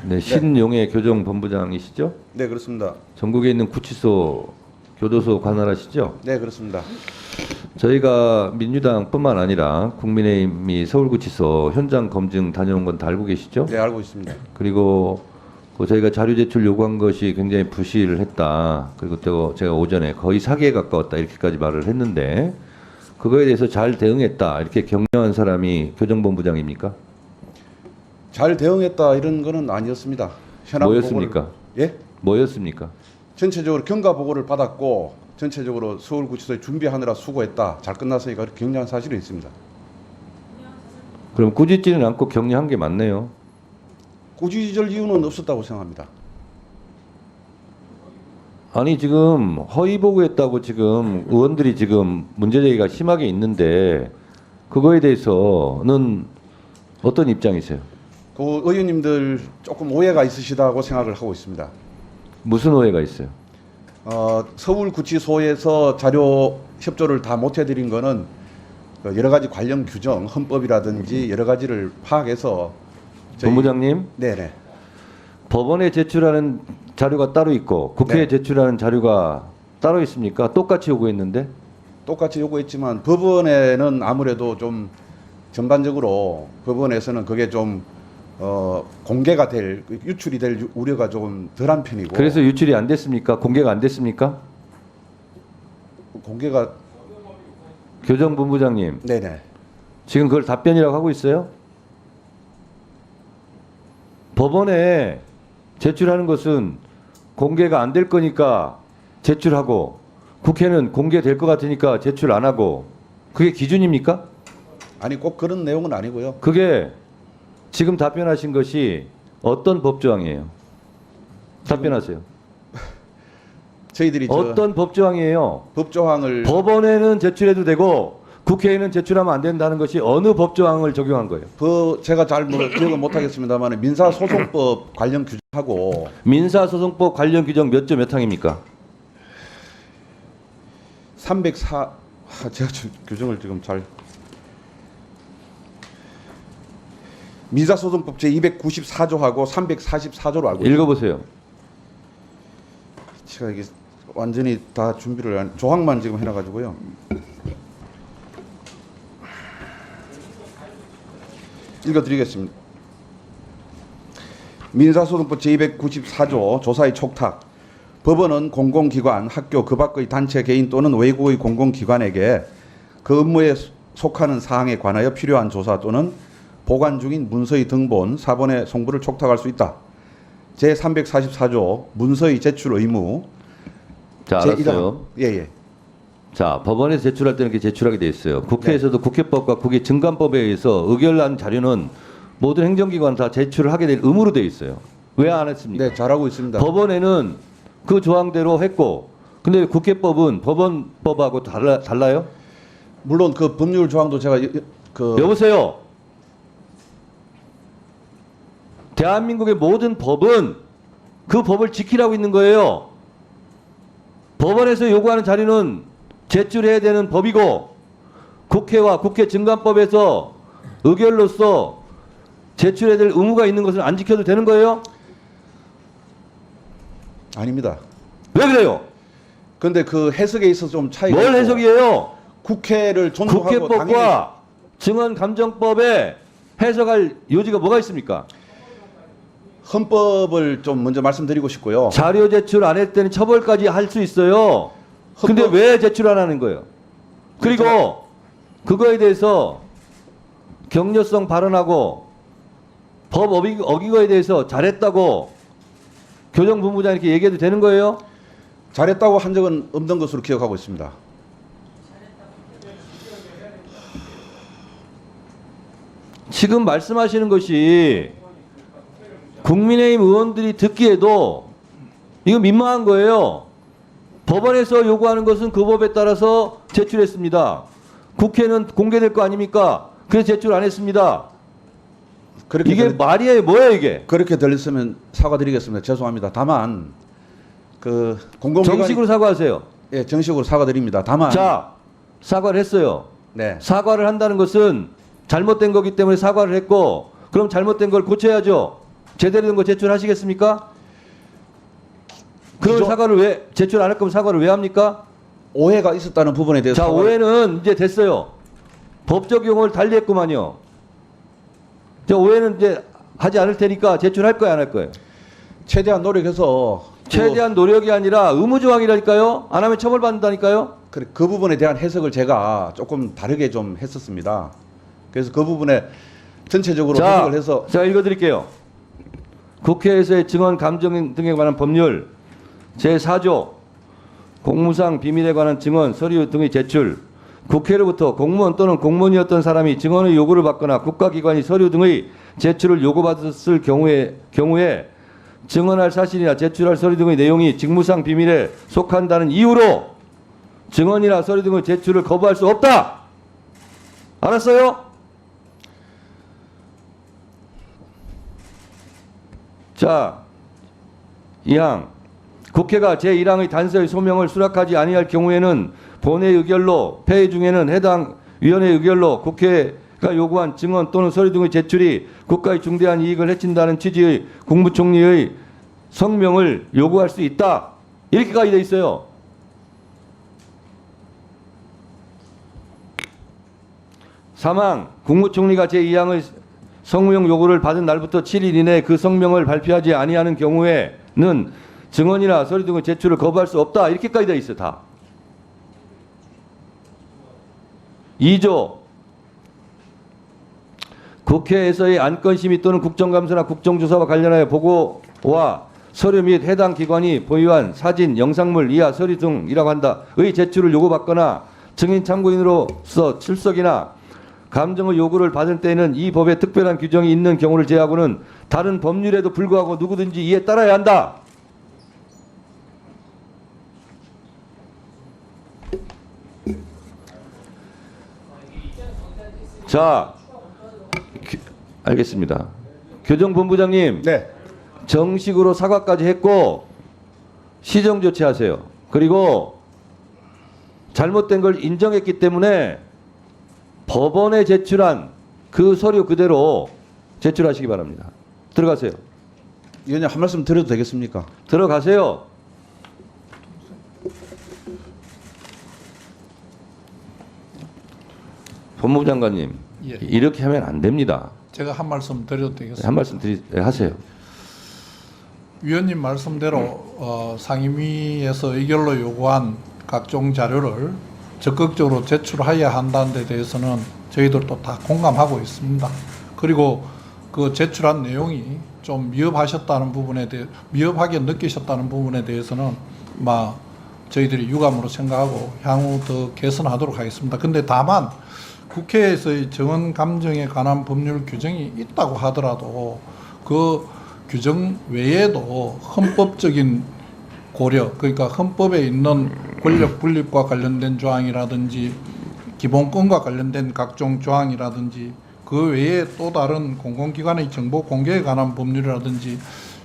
네, 신용해 교정본부장이시죠? 네, 그렇습니다. 전국에 있는 구치소, 교도소 관할하시죠? 네, 그렇습니다. 저희가 민주당뿐만 아니라 국민의힘이 서울구치소 현장 검증 다녀온 건 다 알고 계시죠? 네, 알고 있습니다. 그리고 그 저희가 자료 제출 요구한 것이 굉장히 부실을 했다. 그리고 또 제가 오전에 거의 사기에 가까웠다 이렇게까지 말을 했는데 그거에 대해서 잘 대응했다 이렇게 격려한 사람이 교정본부장입니까? 잘 대응했다 이런 거는 아니었습니다. 현황 뭐였습니까? 보고를- 예? 뭐였습니까? 전체적으로 경과 보고를 받았고 전체적으로 서울구치소에 준비하느라 수고했다. 잘 끝났으니까 그렇게 격려한 사실은 있습니다. 그럼 꾸짖지는 않고 격려한 게 맞네요. 꾸짖을 이유는 없었다고 생각합니다. 아니 지금 허위 보고했다고 지금 의원들이 지금 문제제기가 심하게 있는데 그거에 대해서는 어떤 입장이세요? 그 의원님들 조금 오해가 있으시다고 생각을 하고 있습니다. 무슨 오해가 있어요? 서울구치소에서 자료 협조를 다 못 해드린 거는 여러 가지 관련 규정, 헌법이라든지 여러 가지를 파악해서 본부장님, 네네. 법원에 제출하는 자료가 따로 있고 국회에 네. 제출하는 자료가 따로 있습니까? 똑같이 요구했는데 똑같이 요구했지만 법원에는 아무래도 좀 전반적으로 법원에서는 그게 좀 공개가 될 유출이 될 우려가 조금 덜한 편이고 그래서 유출이 안 됐습니까? 공개가 안 됐습니까? 공개가 교정본부장님, 네네. 지금 그걸 답변이라고 하고 있어요? 법원에 제출하는 것은 공개가 안 될 거니까 제출하고 국회는 공개될 것 같으니까 제출 안 하고 그게 기준입니까? 아니 꼭 그런 내용은 아니고요. 그게 지금 답변하신 것이 어떤 법조항이에요? 답변하세요. 저희들이 어떤 법조항이에요? 법조항을 법원에는 제출해도 되고 국회에는 제출하면 안 된다는 것이 어느 법조항을 적용한 거예요? 제가 잘 기억은 못하겠습니다만 민사소송법 관련 규정하고 민사소송법 관련 규정 몇 조 몇 항입니까? 304 제가 규정을 지금 잘 민사소송법 제 294조하고 344조로 알고 있습니다. 읽어보세요. 제가 이게 완전히 다 준비를 조항만 지금 해놔가지고요. 읽어드리겠습니다. 민사소송법 제294조 조사의 촉탁. 법원은 공공기관, 학교, 그 밖의 단체, 개인 또는 외국의 공공기관에게 그 업무에 속하는 사항에 관하여 필요한 조사 또는 보관 중인 문서의 등본, 사본의 송부를 촉탁할 수 있다. 제344조 문서의 제출 의무. 자, 알았어요. 예예. 자, 법원에서 제출할 때는 이렇게 제출하게 돼 있어요. 국회에서도 국회법과 국회 증감법에 의해서 의결난 자료는 모든 행정기관 다 제출을 하게 될 의무로 돼 있어요. 왜 안 했습니까? 네, 잘하고 있습니다. 법원에는 그 조항대로 했고, 근데 국회법은 법원법하고 달라요? 물론 그 법률 조항도 제가 여보세요. 대한민국의 모든 법은 그 법을 지키라고 있는 거예요. 법원에서 요구하는 자료는 제출해야 되는 법이고 국회와 국회 증감법에서 의결로서 제출해야 될 의무가 있는 것을 안 지켜도 되는 거예요? 아닙니다. 왜 그래요? 근데 그 해석에 있어서 좀 차이가 뭘 있고 해석이에요? 국회를 존중하고 당연히 국회법과 증언감정법에 해석할 요지가 뭐가 있습니까? 헌법을 좀 먼저 말씀드리고 싶고요. 자료 제출 안 할 때는 처벌까지 할 수 있어요. 근데 헌법- 왜 제출 안 하는 거예요? 그리고 그거에 대해서 격려성 발언하고 법 어긴 거에 대해서 잘했다고 교정본부장 이렇게 얘기해도 되는 거예요? 잘했다고 한 적은 없는 것으로 기억하고 있습니다. 지금 말씀하시는 것이 국민의힘 의원들이 듣기에도 이거 민망한 거예요. 법원에서 요구하는 것은 그 법에 따라서 제출했습니다. 국회는 공개될 거 아닙니까? 그래서 제출 안 했습니다. 이게 말이에요, 뭐예요 이게? 그렇게 들렸으면 사과드리겠습니다. 죄송합니다. 다만 그 공공기관 정식으로 사과하세요. 정식으로 사과드립니다. 다만 자, 사과를 했어요. 네. 사과를 한다는 것은 잘못된 거기 때문에 사과를 했고 그럼 잘못된 걸 고쳐야죠. 제대로 된 거 제출하시겠습니까? 그럼 사과를 왜 제출 안 할 거면 사과를 왜 합니까? 오해가 있었다는 부분에 대해서 자, 오해는 이제 됐어요. 법적 용어를 달리했구만요. 자, 오해는 이제 하지 않을 테니까 제출할 거야, 안 할 거예요? 최대한 노력해서 최대한 노력이 아니라 의무조항이라니까요. 안 하면 처벌받는다니까요. 그 부분에 대한 해석을 제가 조금 다르게 좀 했었습니다. 그래서 그 부분에 전체적으로 해석을 해서 제가 읽어드릴게요. 국회에서의 증언 감정 등에 관한 법률 제4조 공무상 비밀에 관한 증언 서류 등의 제출 국회로부터 공무원 또는 공무원이었던 사람이 증언의 요구를 받거나 국가기관이 서류 등의 제출을 요구받았을 경우에 증언할 사실이나 제출할 서류 등의 내용이 직무상 비밀에 속한다는 이유로 증언이나 서류 등의 제출을 거부할 수 없다. 알았어요? 자, 2항 국회가 제1항의 단서의 소명을 수락하지 아니할 경우에는 본회 의결로 폐의 중에는 해당 위원회 의결로 국회가 요구한 증언 또는 서류 등의 제출이 국가의 중대한 이익을 해친다는 취지의 국무총리의 성명을 요구할 수 있다. 이렇게까지 돼 있어요. 사망 국무총리가 제2항의 성명 요구를 받은 날부터 7일 이내에 그 성명을 발표하지 아니하는 경우에는 증언이나 서류 등의 제출을 거부할 수 없다. 이렇게까지 돼 있어요. 다. 2조 국회에서의 안건심의 또는 국정감사나 국정조사와 관련하여 보고와 서류 및 해당 기관이 보유한 사진, 영상물, 이하 서류 등이라고 한다의 제출을 요구받거나 증인 참고인으로서 출석이나 감정의 요구를 받을 때에는 이 법에 특별한 규정이 있는 경우를 제외하고는 다른 법률에도 불구하고 누구든지 이에 따라야 한다. 자, 알겠습니다. 교정본부장님, 네. 정식으로 사과까지 했고 시정 조치하세요. 그리고 잘못된 걸 인정했기 때문에 법원에 제출한 그 서류 그대로 제출하시기 바랍니다. 들어가세요. 위원님 한 말씀 드려도 되겠습니까? 들어가세요. 법무부 장관님, 예. 이렇게 하면 안 됩니다. 제가 한 말씀 드려도 되겠습니까? 한 말씀 하세요. 위원님 말씀대로 상임위에서 의결로 요구한 각종 자료를 적극적으로 제출해야 한다는 데 대해서는 저희들도 다 공감하고 있습니다. 그리고 그 제출한 내용이 좀 미흡하셨다는 부분에 대해 미흡하게 느끼셨다는 부분에 대해서는 저희들이 유감으로 생각하고 향후 더 개선하도록 하겠습니다. 근데 다만 국회에서의 정언 감정에 관한 법률 규정이 있다고 하더라도 그 규정 외에도 헌법적인 고려, 그러니까 헌법에 있는 권력 분립과 관련된 조항이라든지 기본권과 관련된 각종 조항이라든지 그 외에 또 다른 공공기관의 정보 공개에 관한 법률이라든지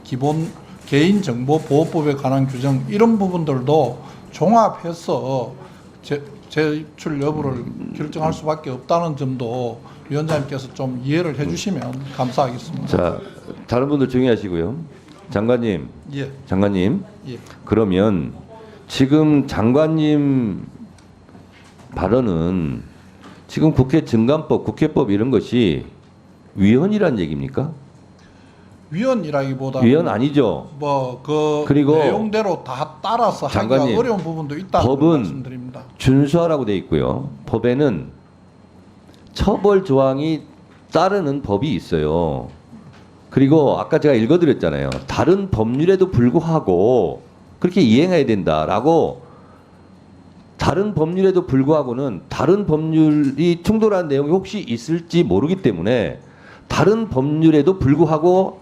기본 개인정보보호법에 관한 규정 이런 부분들도 종합해서 제출 여부를 결정할 수밖에 없다는 점도 위원장님께서 좀 이해를 해주시면 감사하겠습니다. 자, 다른 분들 조용히 하시고요. 장관님, 예. 장관님. 예. 그러면 지금 장관님 발언은 지금 국회 증감법, 국회법 이런 것이 위헌이란 얘기입니까? 위헌이라기보다는 위헌 아니죠. 그리고 내용대로 다 따라서 장관님, 하기가 어려운 부분도 있다는 법은 말씀드립니다. 준수하라고 돼 있고요. 법에는 처벌 조항이 따르는 법이 있어요. 그리고 아까 제가 읽어드렸잖아요. 다른 법률에도 불구하고 그렇게 이행해야 된다라고. 다른 법률에도 불구하고는 다른 법률이 충돌하는 내용이 혹시 있을지 모르기 때문에 다른 법률에도 불구하고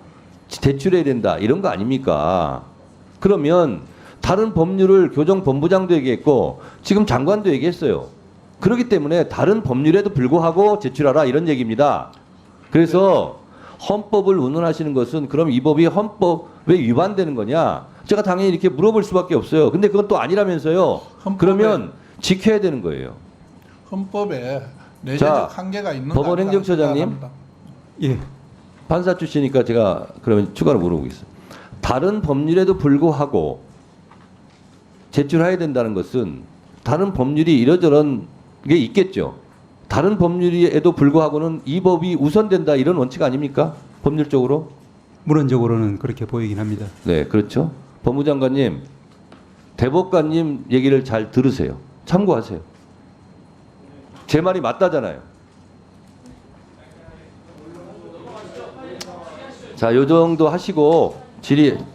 제출해야 된다 이런 거 아닙니까? 그러면 다른 법률을 교정본부장도 얘기했고 지금 장관도 얘기했어요. 그렇기 때문에 다른 법률에도 불구하고 제출하라 이런 얘기입니다. 그래서 헌법을 운운하시는 것은 그럼 이 법이 헌법에 위반되는 거냐? 제가 당연히 이렇게 물어볼 수밖에 없어요. 근데 그건 또 아니라면서요. 그러면 지켜야 되는 거예요. 헌법에 내재적 자, 한계가 있는 법원 거 아닌가 행정처장님. 생각합니다. 예. 판사 출신이니까 제가 그러면 추가로 물어보겠습니다. 다른 법률에도 불구하고 제출해야 된다는 것은 다른 법률이 이러저런 게 있겠죠. 다른 법률에도 불구하고는 이 법이 우선된다 이런 원칙 아닙니까? 법률적으로? 문헌적으로는 그렇게 보이긴 합니다. 네, 그렇죠. 법무장관님, 대법관님 얘기를 잘 들으세요. 참고하세요. 제 말이 맞다잖아요. 자, 요 정도 하시고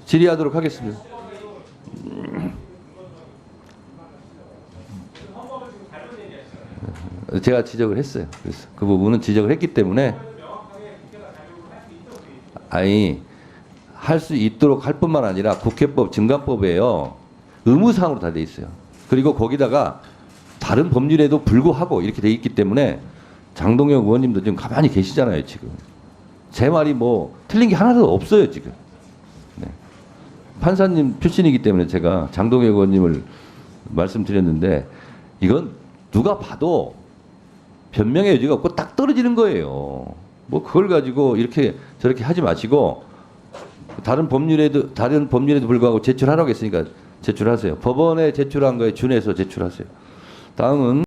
질의하도록 하겠습니다. 제가 지적을 했어요. 그래서 그 부분은 지적을 했기 때문에 아니 할 수 있도록 할 뿐만 아니라 국회법 증감법에요 의무사항으로 다 돼 있어요. 그리고 거기다가 다른 법률에도 불구하고 이렇게 돼 있기 때문에 장동혁 의원님도 지금 가만히 계시잖아요. 지금 제 말이 뭐 틀린 게 하나도 없어요. 지금 네. 판사님 출신이기 때문에 제가 장동혁 의원님을 말씀드렸는데 이건 누가 봐도 변명의 여지가 없고 딱 떨어지는 거예요. 뭐 그걸 가지고 이렇게 저렇게 하지 마시고 다른 법률에도 불구하고 제출하라고 했으니까 제출하세요. 법원에 제출한 거에 준해서 제출하세요. 다음은